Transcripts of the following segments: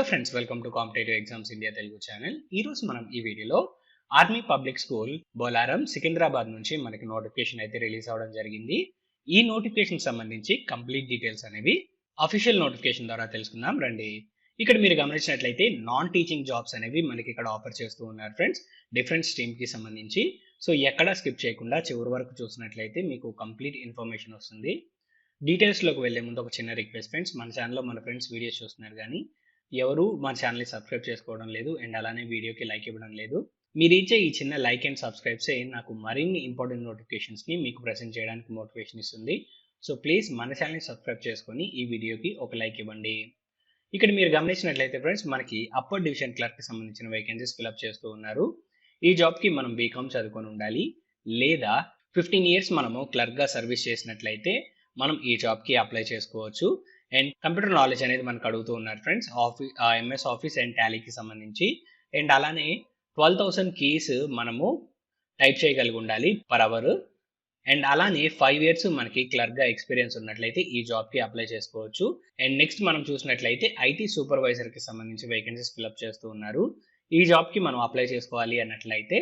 Friends, welcome to competitive exams India Telugu channel. ఈరోజు మనం ఈ వీడియోలో army public school Bolaram Secunderabad నుంచి మనకి నోటిఫికేషన్ అయితే రిలీజ్ అవ్వడం జరిగింది. ఈ నోటిఫికేషన్ సంబంధించి కంప్లీట్ డీటెయిల్స్ అనేవి అఫీషియల్ నోటిఫికేషన్ ద్వారా తెలుసుకుందాం రండి. ఇక్కడ మీరు గమనించినట్లయితే నాన్ టీచింగ్ జాబ్స్ అనేవి మనకి ఇక్కడ ఆఫర్ చేస్తూ ఉన్నారు ఫ్రెండ్స్, డిఫరెంట్ స్ట్రీమ్ కి సంబంధించి. సో ఎక్కడ స్కిప్ చేయకుండా చివరి వరకు చూసినట్లయితే మీకు కంప్లీట్ ఇన్ఫర్మేషన్ వస్తుంది. డీటెయిల్స్లోకి వెళ్లే ముందు ఒక చిన్న రిక్వెస్ట్ ఫ్రెండ్స్, మన ఛానల్లో మన ఫ్రెండ్స్ వీడియోస్ చూస్తున్నారు కానీ ఎవరు మన ఛానల్ని సబ్స్క్రైబ్ చేసుకోవడం లేదు అండ్ అలానే వీడియోకి లైక్ ఇవ్వడం లేదు. మీరు ఇచ్చే ఈ చిన్న లైక్ అండ్ సబ్స్క్రైబ్సే నాకు మరిన్ని ఇంపార్టెంట్ నోటిఫికేషన్స్ని మీకు ప్రెజెంట్ చేయడానికి మోటివేషన్ ఇస్తుంది. సో ప్లీజ్ మన ఛానల్ని సబ్స్క్రైబ్ చేసుకొని ఈ వీడియోకి ఒక లైక్ ఇవ్వండి. ఇక్కడ మీరు గమనించినట్లయితే ఫ్రెండ్స్, మనకి అప్పర్ డివిజన్ క్లర్క్ కి సంబంధించిన వేకెన్సీస్ ఫిల్అప్ చేస్తూ ఉన్నారు. ఈ జాబ్కి మనం బీకామ్ చదువుకొని ఉండాలి, లేదా 15 years మనము క్లర్క్గా సర్వీస్ చేసినట్లయితే మనం ఈ జాబ్కి అప్లై చేసుకోవచ్చు. అండ్ కంప్యూటర్ నాలెడ్జ్ అనేది మనకు అడుగుతూ ఉన్నారు ఫ్రెండ్స్, ఎంఎస్ ఆఫీస్ అండ్ టాలీకి సంబంధించి. అండ్ అలానే 12,000 కీస్ మనము టైప్ చేయగలిగి ఉండాలి పర్ అవర్. అండ్ అలానే 5 years మనకి క్లర్క్గా ఎక్స్పీరియన్స్ ఉన్నట్లయితే ఈ జాబ్కి అప్లై చేసుకోవచ్చు. అండ్ నెక్స్ట్ మనం చూసినట్లయితే ఐటీ సూపర్వైజర్కి సంబంధించి వేకెన్సీస్ ఫిల్అప్ చేస్తూ ఉన్నారు. ఈ జాబ్కి మనం అప్లై చేసుకోవాలి అన్నట్లయితే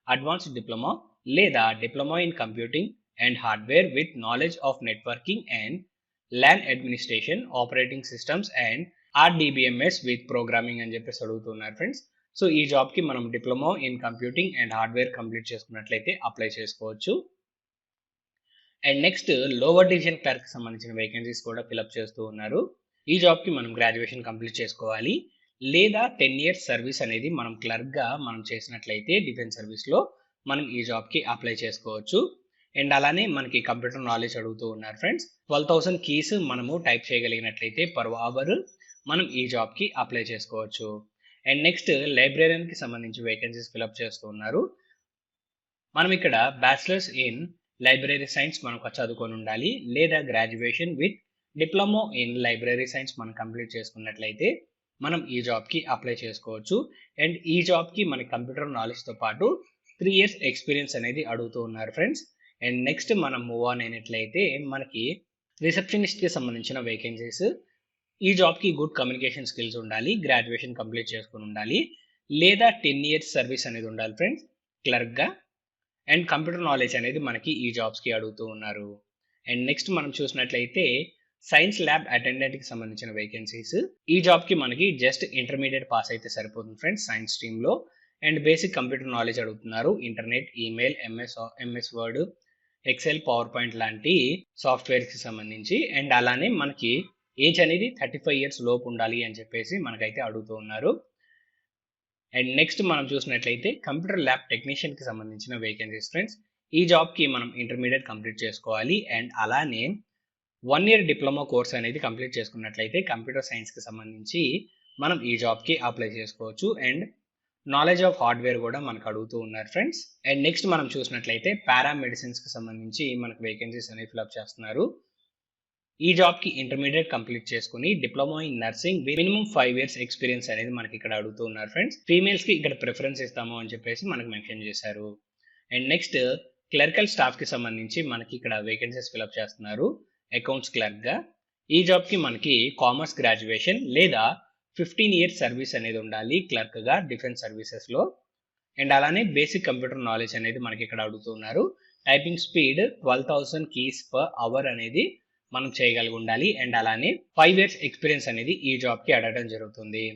అడ్వాన్స్డ్ డిప్లొమా లేదా diploma in computing and hardware with knowledge of networking and LAN administration operating systems and RDBMS with programming అని చెప్పేసి అడుగుతున్నారు ఫ్రెండ్స్. సో ఈ జాబ్కి మనం diploma in computing and hardware complete చేసుకున్నట్లయితే అప్లై చేసుకోవచ్చు. And next lower division clerk సంబంధించిన vacancies కూడా ఫిల్అప్ చేస్తూ ఉన్నారు. ఈ జాబ్కి మనం గ్రాడ్యుయేషన్ కంప్లీట్ చేసుకోవాలి, లేదా 10 years సర్వీస్ అనేది మనం క్లర్క్గా మనం చేసినట్లయితే డిఫెన్స్ సర్వీస్లో మనం ఈ జాబ్కి అప్లై చేసుకోవచ్చు. అండ్ అలానే మనకి కంప్యూటర్ నాలెడ్జ్ అడుగుతూ ఉన్నారు ఫ్రెండ్స్. 12,000 కీస్ మనము టైప్ చేయగలిగినట్లయితే పర్ అవర్ మనం ఈ జాబ్కి అప్లై చేసుకోవచ్చు. అండ్ నెక్స్ట్ లైబ్రేరియన్కి సంబంధించి వేకెన్సీస్ ఫిల్అప్ చేస్తూ ఉన్నారు. మనం ఇక్కడ బ్యాచిలర్స్ ఇన్ లైబ్రరీ సైన్స్ మనం చదువుకొని ఉండాలి, లేదా graduation with diploma in library science మనం కంప్లీట్ చేసుకున్నట్లయితే మనం ఈ జాబ్కి అప్లై చేసుకోవచ్చు. అండ్ ఈ జాబ్కి మన కంప్యూటర్ నాలెడ్జ్తో పాటు 3 years ఎక్స్పీరియన్స్ అనేది అడుగుతూ ఉన్నారు ఫ్రెండ్స్. అండ్ నెక్స్ట్ మనం మూవ్ ఆన్ అయినట్లయితే మనకి రిసెప్షనిస్ట్కి సంబంధించిన వేకెన్సీస్. ఈ జాబ్కి గుడ్ కమ్యూనికేషన్ స్కిల్స్ ఉండాలి, గ్రాడ్యుయేషన్ కంప్లీట్ చేసుకుని ఉండాలి, లేదా 10 years సర్వీస్ అనేది ఉండాలి ఫ్రెండ్స్ క్లర్క్గా. అండ్ కంప్యూటర్ నాలెడ్జ్ అనేది మనకి ఈ జాబ్స్కి అడుగుతూ ఉన్నారు. అండ్ నెక్స్ట్ మనం చూసినట్లయితే సైన్స్ ల్యాబ్ అటెండెంట్కి సంబంధించిన వేకెన్సీస్. ఈ జాబ్కి మనకి జస్ట్ ఇంటర్మీడియట్ పాస్ అయితే సరిపోతుంది ఫ్రెండ్స్ సైన్స్ స్ట్రీమ్లో. అండ్ బేసిక్ కంప్యూటర్ నాలెడ్జ్ అడుగుతున్నారు, internet, email, MS Word, Excel, power point లాంటి సాఫ్ట్వేర్కి సంబంధించి. అండ్ అలానే మనకి ఏజ్ అనేది 35 years లోపు ఉండాలి అని చెప్పేసి మనకైతే అడుగుతూ ఉన్నారు. అండ్ నెక్స్ట్ మనం చూసినట్లయితే కంప్యూటర్ ల్యాబ్ టెక్నీషియన్కి సంబంధించిన వేకెన్సీస్ ఫ్రెండ్స్. ఈ జాబ్కి మనం ఇంటర్మీడియట్ కంప్లీట్ చేసుకోవాలి. అండ్ అలానే 1 year డిప్లొమా కోర్స్ అనేది కంప్లీట్ చేసుకున్నట్లయితే కంప్యూటర్ సైన్స్కి సంబంధించి మనం ఈ జాబ్కి అప్లై చేసుకోవచ్చు. అండ్ నాలెడ్జ్ ఆఫ్ హార్డ్వేర్ కూడా మనకు అడుగుతూ ఉన్నారు ఫ్రెండ్స్. అండ్ నెక్స్ట్ మనం చూసినట్లయితే పారామెడిసిన్స్కి సంబంధించి మనకు వేకెన్సీస్ అనేవి ఫిల్అప్ చేస్తున్నారు. ఈ జాబ్కి ఇంటర్మీడియట్ కంప్లీట్ చేసుకుని diploma in nursing minimum 5 years experience అనేది మనకి ఇక్కడ అడుగుతూ ఉన్నారు ఫ్రెండ్స్. ఫీమేల్స్కి ఇక్కడ ప్రిఫరెన్స్ ఇస్తాము అని చెప్పేసి మనకు మెన్షన్ చేశారు. అండ్ నెక్స్ట్ క్లరికల్ స్టాఫ్కి సంబంధించి మనకి ఇక్కడ వేకెన్సీస్ ఫిల్అప్ చేస్తున్నారు అకౌంట్స్ క్లర్క్గా. ఈ జాబ్కి మనకి కామర్స్ గ్రాడ్యుయేషన్ లేదా 15 years సర్వీస్ అనేది ఉండాలి క్లర్క్గా డిఫెన్స్ సర్వీసెస్లో. అండ్ అలానే బేసిక్ కంప్యూటర్ నాలెడ్జ్ అనేది మనకి ఇక్కడ అడుగుతున్నారు. Typing speed 12,000 keys per hour అనేది మనం చేయగలిగి ఉండాలి. అండ్ అలానే 5 years ఎక్స్పీరియన్స్ అనేది ఈ జాబ్కి అడగడం జరుగుతుంది.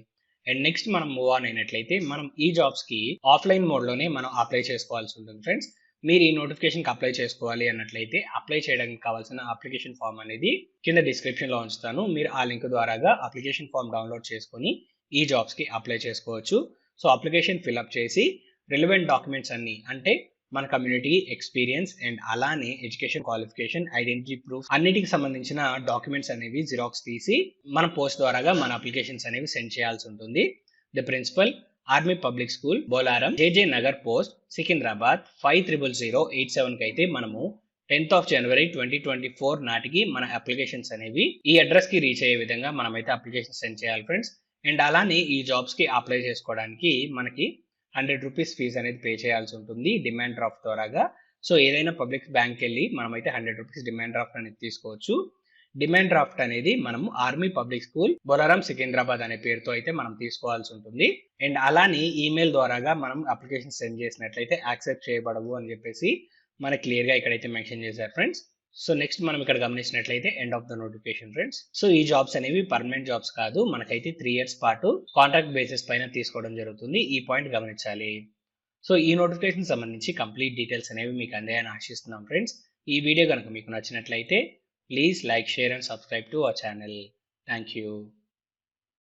అండ్ నెక్స్ట్ మనం మూవ్ ఆన్ అయినట్లయితే మనం ఈ జాబ్స్కి ఆఫ్లైన్ మోడ్లోనే మనం అప్లై చేసుకోవాల్సి ఉంటుంది ఫ్రెండ్స్. మీరు ఈ నోటిఫికేషన్కి అప్లై చేసుకోవాలి అన్నట్లయితే అప్లై చేయడానికి కావాల్సిన అప్లికేషన్ ఫామ్ అనేది కింద డిస్క్రిప్షన్లో ఉంచుతాను. మీరు ఆ లింక్ ద్వారాగా అప్లికేషన్ ఫామ్ డౌన్లోడ్ చేసుకొని ఈ జాబ్స్కి అప్లై చేసుకోవచ్చు. సో అప్లికేషన్ ఫిల్అప్ చేసి రిలవెంట్ డాక్యుమెంట్స్ అన్ని, అంటే మన కమ్యూనిటీ ఎక్స్పీరియన్స్ అండ్ అలానే ఎడ్యుకేషన్ క్వాలిఫికేషన్, ఐడెంటిటీ ప్రూఫ్ అన్నిటికి సంబంధించిన డాక్యుమెంట్స్ అనేవి జిరాక్స్ తీసి మన పోస్ట్ ద్వారాగా మన అప్లికేషన్స్ అనేవి సెండ్ చేయాల్సి ఉంటుంది. The principal, army public school Bolarum, JJ Nagar post, Secunderabad 500087కి అయితే మనము 10th January 2024 నాటికి మన అప్లికేషన్స్ అనేవి ఈ అడ్రస్కి రీచ్ అయ్యే విధంగా మనమైతే అప్లికేషన్ సెండ్ చేయాలి ఫ్రెండ్స్. అండ్ అలానే ఈ జాబ్స్కి అప్లై చేసుకోవడానికి మనకి 100 rupees ఫీజు అనేది పే చేయాల్సి ఉంటుంది డిమాండ్ డ్రాఫ్ట్ ద్వారాగా. సో ఏదైనా పబ్లిక్ బ్యాంక్కి వెళ్ళి మనమైతే 100 rupees డిమాండ్ డ్రాఫ్ట్ అనేది తీసుకోవచ్చు. డిమాండ్ డ్రాఫ్ట్ అనేది మనము army public school Bolarum Secunderabad అనే పేరుతో అయితే మనం తీసుకోవాల్సి ఉంటుంది. అండ్ అలానే ఈమెయిల్ ద్వారాగా మనం అప్లికేషన్ సెండ్ చేసినట్లయితే యాక్సెప్ట్ చేయబడవు అని చెప్పేసి మనకి క్లియర్ గా ఇక్కడైతే మెన్షన్ చేశారు ఫ్రెండ్స్. సో నెక్స్ట్ మనం ఇక్కడ గమనించినట్లయితే end of the notification friends. So ఈ జాబ్స్ అనేవి పర్మనెంట్ జాబ్స్ కాదు, మనకైతే 3 years పాటు కాంట్రాక్ట్ బేసిస్ పైన తీసుకోవడం జరుగుతుంది. ఈ పాయింట్ గమనించాలి. సో ఈ నోటిఫికేషన్ సంబంధించి కంప్లీట్ డీటెయిల్స్ అనేవి మీకు అందాయని ఆశిస్తున్నాం ఫ్రెండ్స్. ఈ వీడియో కనుక మీకు నచ్చినట్లయితే please like, share and subscribe to our channel. Thank you.